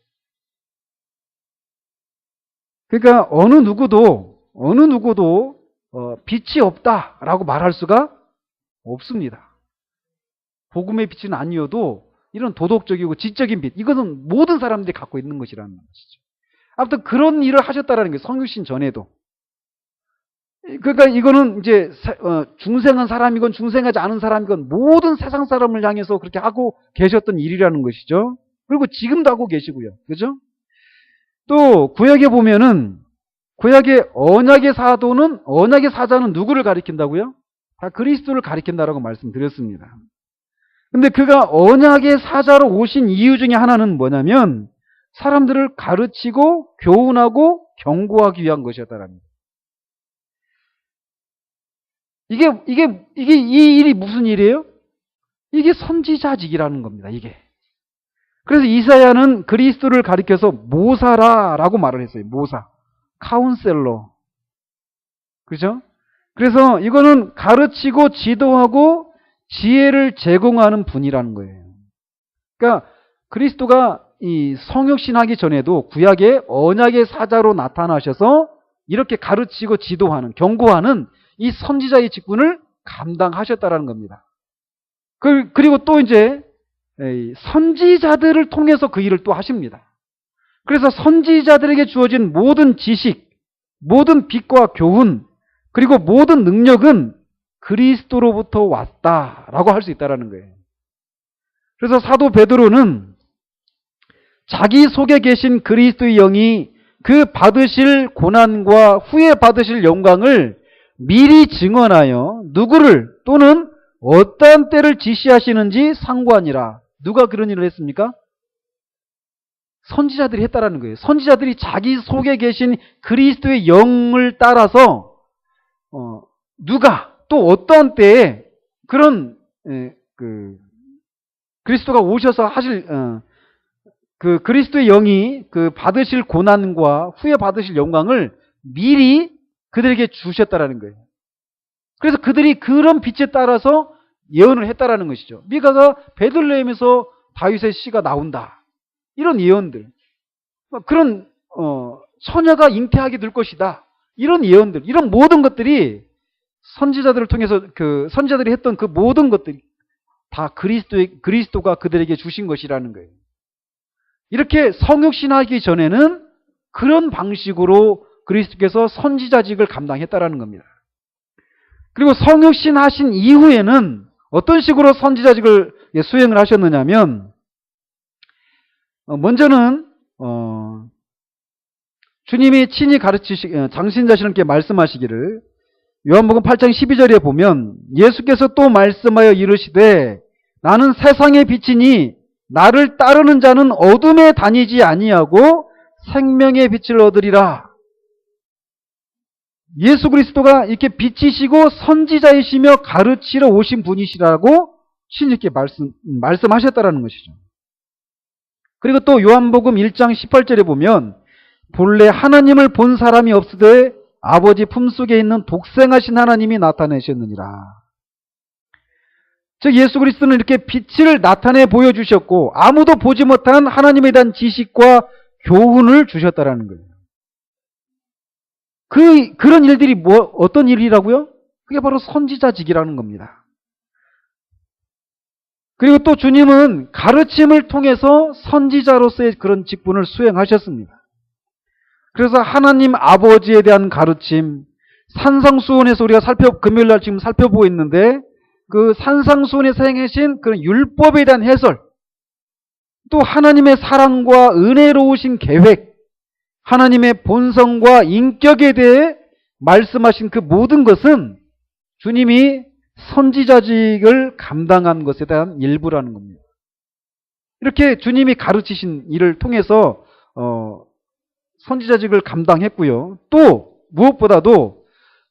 그러니까 어느 누구도 빛이 없다라고 말할 수가 없습니다. 복음의 빛은 아니어도 이런 도덕적이고 지적인 빛, 이것은 모든 사람들이 갖고 있는 것이라는 것이죠. 아무튼 그런 일을 하셨다라는 게 성육신 전에도. 그러니까 이거는 이제 중생한 사람이건 중생하지 않은 사람이건 모든 세상 사람을 향해서 그렇게 하고 계셨던 일이라는 것이죠. 그리고 지금도 하고 계시고요. 그죠? 또 구약에 보면은 구약의 언약의 사도는 언약의 사자는 누구를 가리킨다고요? 다 그리스도를 가리킨다라고 말씀드렸습니다. 근데 그가 언약의 사자로 오신 이유 중에 하나는 뭐냐면 사람들을 가르치고 교훈하고 경고하기 위한 것이었다라는 거예요. 이 일이 무슨 일이에요? 이게 선지자직이라는 겁니다, 이게. 그래서 이사야는 그리스도를 가리켜서 모사라라고 말을 했어요. 모사. 카운셀러. 그죠? 그래서 이거는 가르치고 지도하고 지혜를 제공하는 분이라는 거예요. 그러니까 그리스도가 이 성육신하기 전에도 구약의 언약의 사자로 나타나셔서 이렇게 가르치고 지도하는, 경고하는 이 선지자의 직분을 감당하셨다라는 겁니다. 그리고 또 이제 선지자들을 통해서 그 일을 또 하십니다. 그래서 선지자들에게 주어진 모든 지식, 모든 빛과 교훈, 그리고 모든 능력은 그리스도로부터 왔다라고 할 수 있다라는 거예요. 그래서 사도 베드로는 자기 속에 계신 그리스도의 영이 그 받으실 고난과 후에 받으실 영광을 미리 증언하여 누구를 또는 어떠한 때를 지시하시는지 상고하니라. 누가 그런 일을 했습니까? 선지자들이 했다라는 거예요. 선지자들이 자기 속에 계신 그리스도의 영을 따라서 누가 또 어떠한 때에 그런 그리스도가 오셔서 하실 그 그리스도의 영이 그 받으실 고난과 후에 받으실 영광을 미리 그들에게 주셨다라는 거예요. 그래서 그들이 그런 빛에 따라서 예언을 했다라는 것이죠. 미가가 베들레헴에서 다윗의 씨가 나온다. 이런 예언들. 그런 처녀가 잉태하게 될 것이다. 이런 예언들. 이런 모든 것들이 선지자들을 통해서 그 선지자들이 했던 그 모든 것들이 다 그리스도가 그들에게 주신 것이라는 거예요. 이렇게 성육신하기 전에는 그런 방식으로 그리스도께서 선지자직을 감당했다라는 겁니다. 그리고 성육신하신 이후에는 어떤 식으로 선지자직을 수행을 하셨느냐면 먼저는 주님이 친히 장신자신께 말씀하시기를 요한복음 8장 12절에 보면 예수께서 또 말씀하여 이르시되 나는 세상의 빛이니 나를 따르는 자는 어둠에 다니지 아니하고 생명의 빛을 얻으리라. 예수 그리스도가 이렇게 빛이시고 선지자이시며 가르치러 오신 분이시라고 친히 이렇게 말씀하셨다라는 것이죠. 그리고 또 요한복음 1장 18절에 보면 본래 하나님을 본 사람이 없으되 아버지 품속에 있는 독생하신 하나님이 나타내셨느니라. 즉 예수 그리스도는 이렇게 빛을 나타내 보여주셨고 아무도 보지 못한 하나님에 대한 지식과 교훈을 주셨다라는 거예요. 그런 일들이 어떤 일이라고요? 그게 바로 선지자직이라는 겁니다. 그리고 또 주님은 가르침을 통해서 선지자로서의 그런 직분을 수행하셨습니다. 그래서 하나님 아버지에 대한 가르침, 산상수훈에서 우리가 금요일날 지금 살펴보고 있는데 그 산상수훈에서 행하신 그런 율법에 대한 해설, 또 하나님의 사랑과 은혜로우신 계획, 하나님의 본성과 인격에 대해 말씀하신 그 모든 것은 주님이 선지자직을 감당한 것에 대한 일부라는 겁니다. 이렇게 주님이 가르치신 일을 통해서 선지자직을 감당했고요. 또 무엇보다도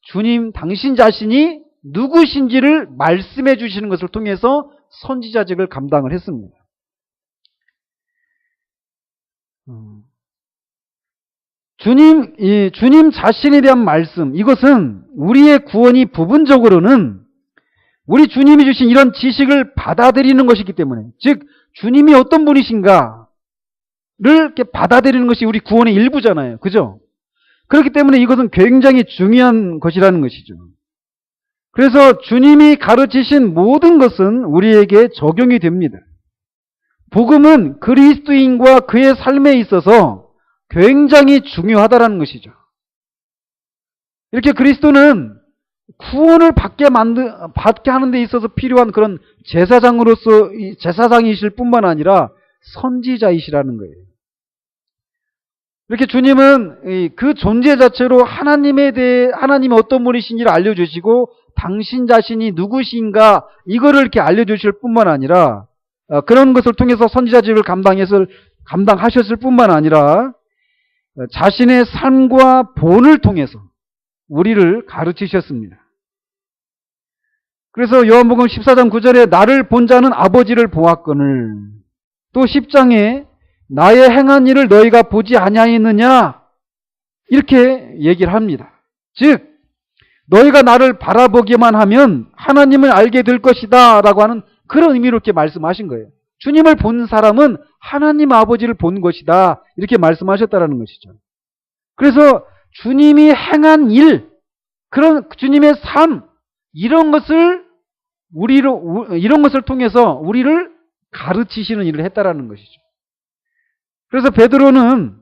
주님 당신 자신이 누구신지를 말씀해 주시는 것을 통해서 선지자직을 감당을 했습니다. 주님 자신에 대한 말씀, 이것은 우리의 구원이 부분적으로는 우리 주님이 주신 이런 지식을 받아들이는 것이기 때문에, 즉 주님이 어떤 분이신가를 이렇게 받아들이는 것이 우리 구원의 일부잖아요. 그죠? 그렇기 때문에 이것은 굉장히 중요한 것이라는 것이죠. 그래서 주님이 가르치신 모든 것은 우리에게 적용이 됩니다. 복음은 그리스도인과 그의 삶에 있어서 굉장히 중요하다는 것이죠. 이렇게 그리스도는 구원을 받게 하는 데 있어서 필요한 그런 제사장이실 뿐만 아니라 선지자이시라는 거예요. 이렇게 주님은 그 존재 자체로 하나님이 어떤 분이신지를 알려주시고 당신 자신이 누구신가 이거를 이렇게 알려주실 뿐만 아니라 그런 것을 통해서 선지자직을 감당하셨을 뿐만 아니라 자신의 삶과 본을 통해서 우리를 가르치셨습니다. 그래서 요한복음 14장 9절에 나를 본 자는 아버지를 보았거늘, 또 10장에 나의 행한 일을 너희가 보지 아니하였느냐 이렇게 얘기를 합니다. 즉 너희가 나를 바라보기만 하면 하나님을 알게 될 것이다 라고 하는 그런 의미로 이렇게 말씀하신 거예요. 주님을 본 사람은 하나님 아버지를 본 것이다 이렇게 말씀하셨다는 것이죠. 그래서 주님이 행한 일, 그런 주님의 삶, 이런 것을 통해서 우리를 가르치시는 일을 했다라는 것이죠. 그래서 베드로전서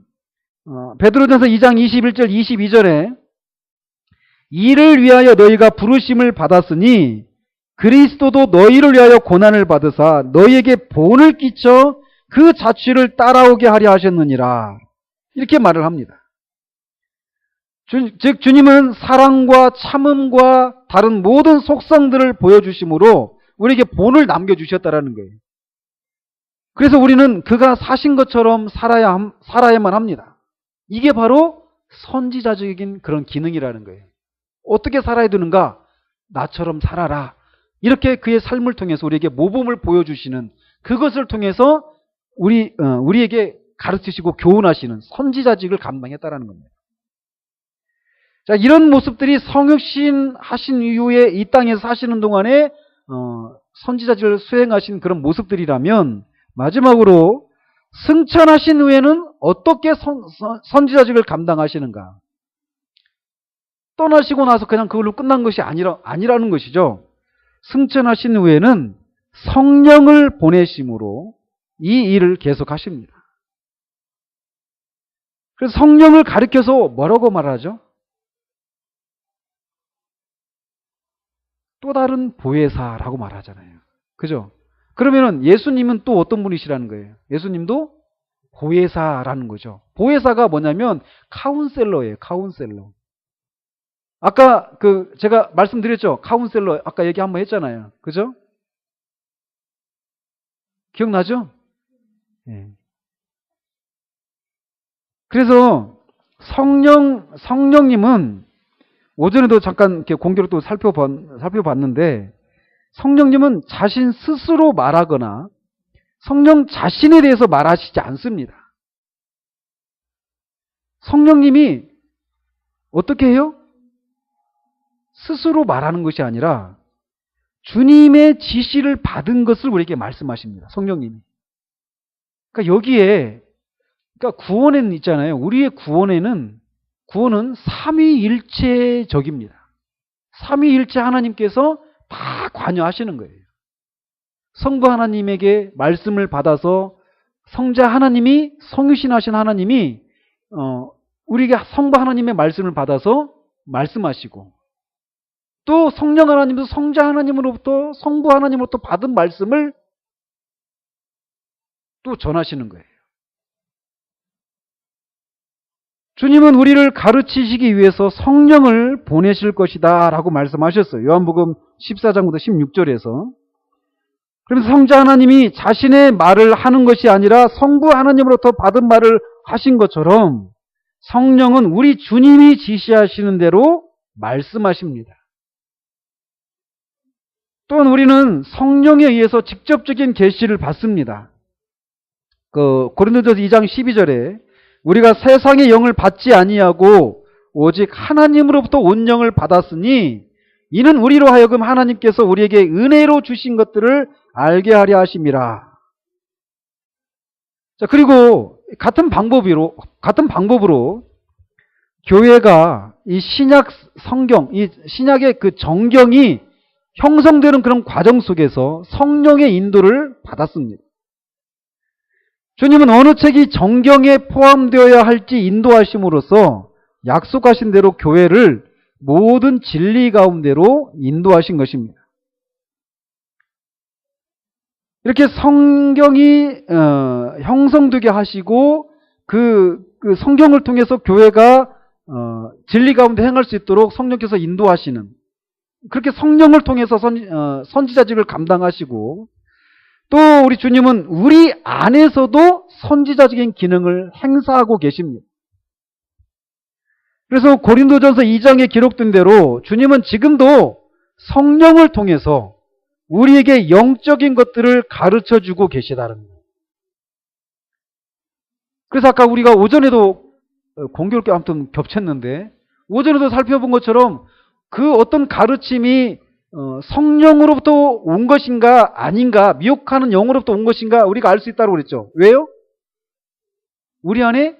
2장 21절 22절에 이를 위하여 너희가 부르심을 받았으니 그리스도도 너희를 위하여 고난을 받으사 너희에게 본을 끼쳐 그 자취를 따라오게 하려 하셨느니라 이렇게 말을 합니다. 즉 주님은 사랑과 참음과 다른 모든 속성들을 보여주심으로 우리에게 본을 남겨주셨다라는 거예요. 그래서 우리는 그가 사신 것처럼 살아야만 합니다. 이게 바로 선지자적인 그런 기능이라는 거예요. 어떻게 살아야 되는가? 나처럼 살아라. 이렇게 그의 삶을 통해서 우리에게 모범을 보여주시는, 그것을 통해서 우리에게 가르치시고 교훈하시는 선지자직을 감당했다라는 겁니다. 자, 이런 모습들이 성육신 하신 이후에 이 땅에서 사시는 동안에 선지자직을 수행하신 그런 모습들이라면, 마지막으로 승천하신 후에는 어떻게 선지자직을 감당하시는가? 떠나시고 나서 그냥 그걸로 끝난 것이 아니라는 것이죠. 승천하신 후에는 성령을 보내심으로 이 일을 계속하십니다. 그래서 성령을 가리켜서 뭐라고 말하죠? 또 다른 보혜사라고 말하잖아요. 그죠? 그러면은 예수님은 또 어떤 분이시라는 거예요? 예수님도 보혜사라는 거죠. 보혜사가 뭐냐면 카운셀러예요. 카운셀러. 아까 제가 말씀드렸죠. 카운셀러 아까 얘기 한번 했잖아요. 그죠? 기억나죠? 네. 그래서 성령님은 오전에도 잠깐 이렇게 공교로 또 살펴봤는데, 성령님은 자신 스스로 말하거나 성령 자신에 대해서 말하시지 않습니다. 성령님이 어떻게 해요? 스스로 말하는 것이 아니라 주님의 지시를 받은 것을 우리에게 말씀하십니다. 성령님이. 그러니까 여기에, 그러니까 구원에는 있잖아요. 우리의 구원은 삼위일체적입니다. 삼위일체 하나님께서 다 관여하시는 거예요. 성부 하나님에게 말씀을 받아서 성자 하나님이, 성유신하신 하나님이 우리에게 성부 하나님의 말씀을 받아서 말씀하시고, 또 성령 하나님도 성자 하나님으로부터, 성부 하나님으로부터 받은 말씀을 또 전하시는 거예요. 주님은 우리를 가르치시기 위해서 성령을 보내실 것이다 라고 말씀하셨어요. 요한복음 14장부터 16절에서. 그래서 성자 하나님이 자신의 말을 하는 것이 아니라 성부 하나님으로부터 받은 말을 하신 것처럼 성령은 우리 주님이 지시하시는 대로 말씀하십니다. 또한 우리는 성령에 의해서 직접적인 계시를 받습니다. 고린도전서 2장 12절에 우리가 세상의 영을 받지 아니하고 오직 하나님으로부터 온 영을 받았으니 이는 우리로 하여금 하나님께서 우리에게 은혜로 주신 것들을 알게 하려 하심이라. 자, 그리고 같은 방법으로 교회가 이 신약 성경, 이 신약의 그 정경이 형성되는 그런 과정 속에서 성령의 인도를 받았습니다. 주님은 어느 책이 정경에 포함되어야 할지 인도하심으로써 약속하신 대로 교회를 모든 진리 가운데로 인도하신 것입니다. 이렇게 성경이 형성되게 하시고 그 성경을 통해서 교회가 진리 가운데 행할 수 있도록 성령께서 인도하시는, 그렇게 성령을 통해서 선지자직을 감당하시고, 또 우리 주님은 우리 안에서도 선지자적인 기능을 행사하고 계십니다. 그래서 고린도전서 2장에 기록된 대로 주님은 지금도 성령을 통해서 우리에게 영적인 것들을 가르쳐주고 계시다는 거예요. 그래서 아까 우리가 오전에도 공교롭게 아무튼 겹쳤는데, 오전에도 살펴본 것처럼 그 어떤 가르침이 성령으로부터 온 것인가 아닌가, 미혹하는 영으로부터 온 것인가 우리가 알 수 있다고 그랬죠. 왜요? 우리 안에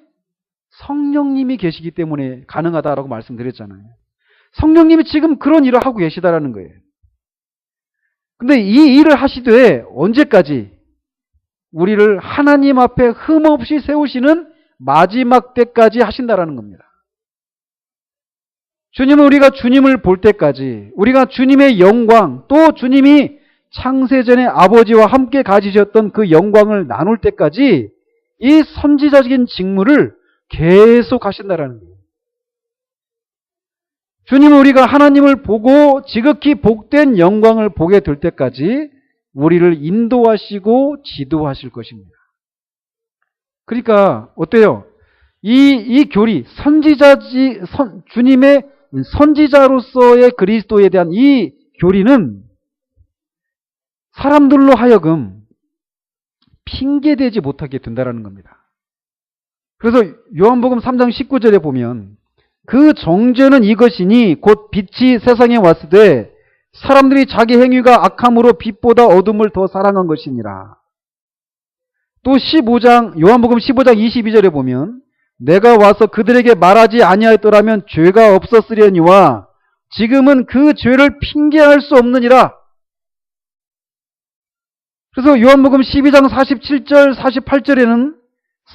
성령님이 계시기 때문에 가능하다라고 말씀드렸잖아요. 성령님이 지금 그런 일을 하고 계시다라는 거예요. 근데 이 일을 하시되 언제까지? 우리를 하나님 앞에 흠없이 세우시는 마지막 때까지 하신다라는 겁니다. 주님은 우리가 주님을 볼 때까지, 우리가 주님의 영광, 또 주님이 창세전에 아버지와 함께 가지셨던 그 영광을 나눌 때까지 이 선지자적인 직무를 계속 하신다라는 거예요. 주님은 우리가 하나님을 보고 지극히 복된 영광을 보게 될 때까지 우리를 인도하시고 지도하실 것입니다. 그러니까 어때요? 이 교리, 주님의 선지자로서의 그리스도에 대한 이 교리는 사람들로 하여금 핑계대지 못하게 된다는 겁니다. 그래서 요한복음 3장 19절에 보면 그 정죄는 이것이니 곧 빛이 세상에 왔을 때 사람들이 자기 행위가 악함으로 빛보다 어둠을 더 사랑한 것이니라. 또 요한복음 15장 22절에 보면 내가 와서 그들에게 말하지 아니하였더라면 죄가 없었으려니와 지금은 그 죄를 핑계할 수 없느니라. 그래서 요한복음 12장 47절 48절에는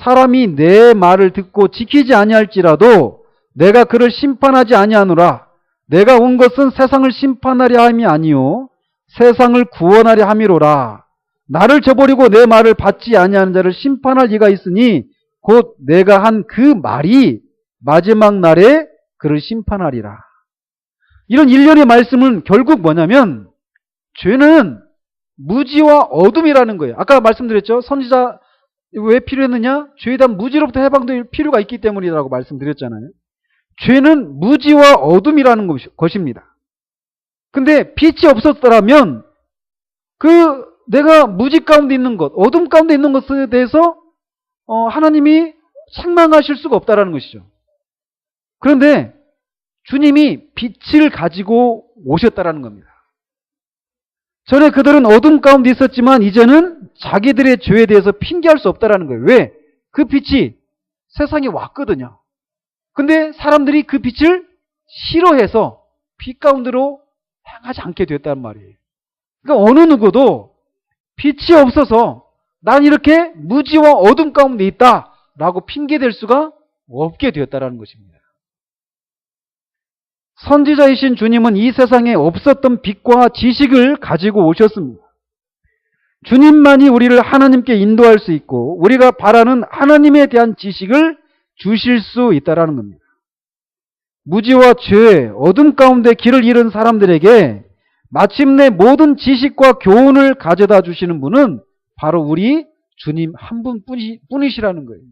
사람이 내 말을 듣고 지키지 아니할지라도 내가 그를 심판하지 아니하노라. 내가 온 것은 세상을 심판하려 함이 아니요 세상을 구원하려 함이로라. 나를 저버리고 내 말을 받지 아니하는 자를 심판할 이가 있으니 곧 내가 한 그 말이 마지막 날에 그를 심판하리라. 이런 일련의 말씀은 결국 뭐냐면 죄는 무지와 어둠이라는 거예요. 아까 말씀드렸죠. 선지자 왜 필요했느냐? 죄에 대한 무지로부터 해방될 필요가 있기 때문이라고 말씀드렸잖아요. 죄는 무지와 어둠이라는 것입니다. 근데 빛이 없었더라면 내가 무지 가운데 있는 것, 어둠 가운데 있는 것에 대해서 하나님이 책망하실 수가 없다라는 것이죠. 그런데 주님이 빛을 가지고 오셨다라는 겁니다. 전에 그들은 어둠 가운데 있었지만 이제는 자기들의 죄에 대해서 핑계할 수 없다라는 거예요. 왜? 그 빛이 세상에 왔거든요. 근데 사람들이 그 빛을 싫어해서 빛 가운데로 행하지 않게 됐단 말이에요. 그러니까 어느 누구도 빛이 없어서 난 이렇게 무지와 어둠 가운데 있다라고 핑계댈 수가 없게 되었다는 것입니다. 선지자이신 주님은 이 세상에 없었던 빛과 지식을 가지고 오셨습니다. 주님만이 우리를 하나님께 인도할 수 있고 우리가 바라는 하나님에 대한 지식을 주실 수 있다는 겁니다. 무지와 죄, 어둠 가운데 길을 잃은 사람들에게 마침내 모든 지식과 교훈을 가져다 주시는 분은 바로 우리 주님 한 분뿐이시라는 거예요.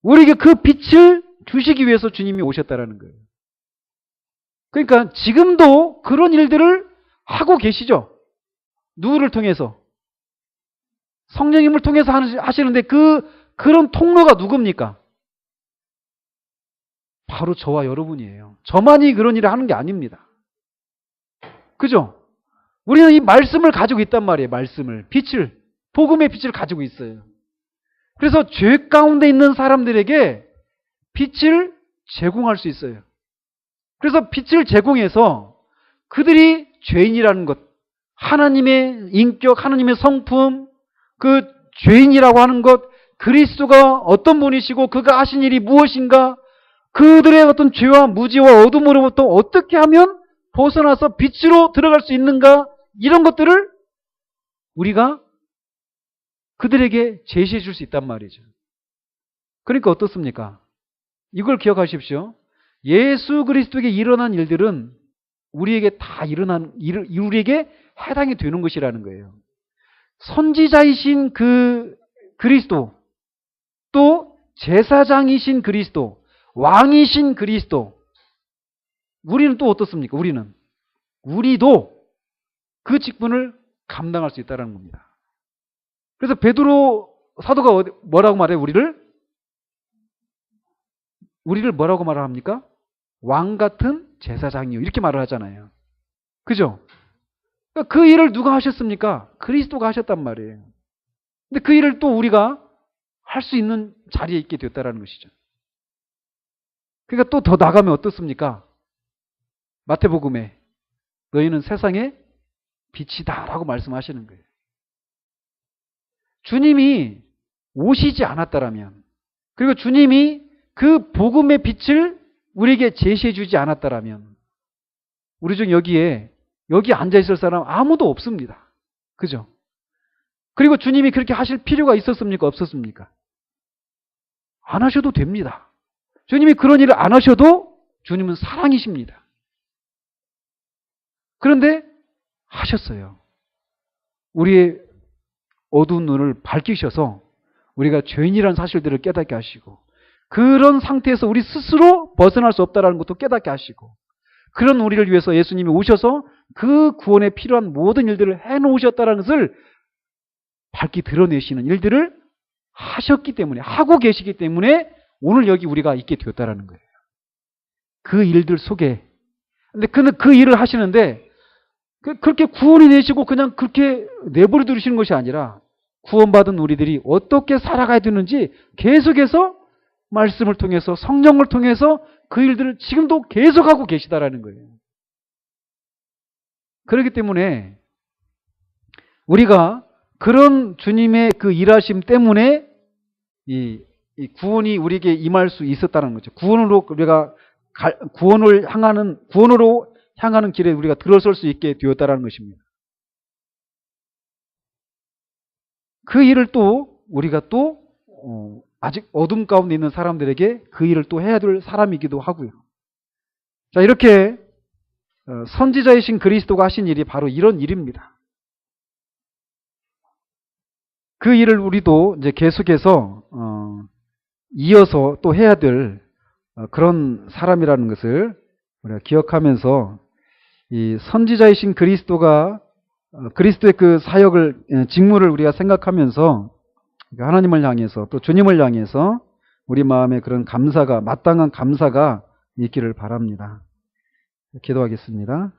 우리에게 그 빛을 주시기 위해서 주님이 오셨다는 거예요. 그러니까 지금도 그런 일들을 하고 계시죠. 누구를 통해서? 성령님을 통해서 하시는데 그런 통로가 누굽니까? 바로 저와 여러분이에요. 저만이 그런 일을 하는 게 아닙니다. 그죠? 우리는 이 말씀을 가지고 있단 말이에요. 말씀을. 빛을. 복음의 빛을 가지고 있어요. 그래서 죄 가운데 있는 사람들에게 빛을 제공할 수 있어요. 그래서 빛을 제공해서 그들이 죄인이라는 것, 하나님의 인격, 하나님의 성품, 그 죄인이라고 하는 것, 그리스도가 어떤 분이시고 그가 하신 일이 무엇인가, 그들의 어떤 죄와 무지와 어둠으로부터 어떻게 하면 벗어나서 빛으로 들어갈 수 있는가, 이런 것들을 우리가 그들에게 제시해 줄 수 있단 말이죠. 그러니까 어떻습니까? 이걸 기억하십시오. 예수 그리스도에게 일어난 일들은 우리에게 다 우리에게 해당이 되는 것이라는 거예요. 선지자이신 그 그리스도, 또 제사장이신 그리스도, 왕이신 그리스도, 우리는 또 어떻습니까? 우리도 그 직분을 감당할 수 있다는 겁니다. 그래서 베드로 사도가 뭐라고 말해요? 우리를 뭐라고 말을 합니까? 왕 같은 제사장이요, 이렇게 말을 하잖아요. 그죠? 그러니까 그 일을 누가 하셨습니까? 그리스도가 하셨단 말이에요. 근데 그 일을 또 우리가 할 수 있는 자리에 있게 됐다는 것이죠. 그러니까 또 더 나가면 어떻습니까? 마태복음에 너희는 세상의 빛이다 라고 말씀하시는 거예요. 주님이 오시지 않았다라면, 그리고 주님이 그 복음의 빛을 우리에게 제시해 주지 않았다라면 우리 중 여기 앉아 있을 사람 아무도 없습니다. 그죠? 그리고 주님이 그렇게 하실 필요가 있었습니까? 없었습니까? 안 하셔도 됩니다. 주님이 그런 일을 안 하셔도 주님은 사랑이십니다. 그런데 하셨어요. 우리의 어두운 눈을 밝히셔서 우리가 죄인이라는 사실들을 깨닫게 하시고, 그런 상태에서 우리 스스로 벗어날 수 없다는 것도 깨닫게 하시고, 그런 우리를 위해서 예수님이 오셔서 그 구원에 필요한 모든 일들을 해놓으셨다는 것을 밝히 드러내시는 일들을 하셨기 때문에, 하고 계시기 때문에 오늘 여기 우리가 있게 되었다는 거예요. 그 일들 속에. 근데 그 일을 하시는데 그렇게 구원이 되시고 그냥 그렇게 내버려 두시는 것이 아니라 구원받은 우리들이 어떻게 살아가야 되는지 계속해서 말씀을 통해서, 성령을 통해서 그 일들을 지금도 계속하고 계시다라는 거예요. 그렇기 때문에 우리가 그런 주님의 그 일하심 때문에 이 구원이 우리에게 임할 수 있었다는 거죠. 구원으로 향하는 길에 우리가 들어설 수 있게 되었다는 것입니다. 그 일을 또 우리가 또 아직 어둠 가운데 있는 사람들에게 그 일을 또 해야 될 사람이기도 하고요. 자, 이렇게 선지자이신 그리스도가 하신 일이 바로 이런 일입니다. 그 일을 우리도 이제 계속해서 이어서 또 해야 될 그런 사람이라는 것을 우리가 기억하면서, 이 선지자이신 그리스도의 그 사역을, 직무를 우리가 생각하면서 하나님을 향해서 또 주님을 향해서 우리 마음에 그런 감사가, 마땅한 감사가 있기를 바랍니다. 기도하겠습니다.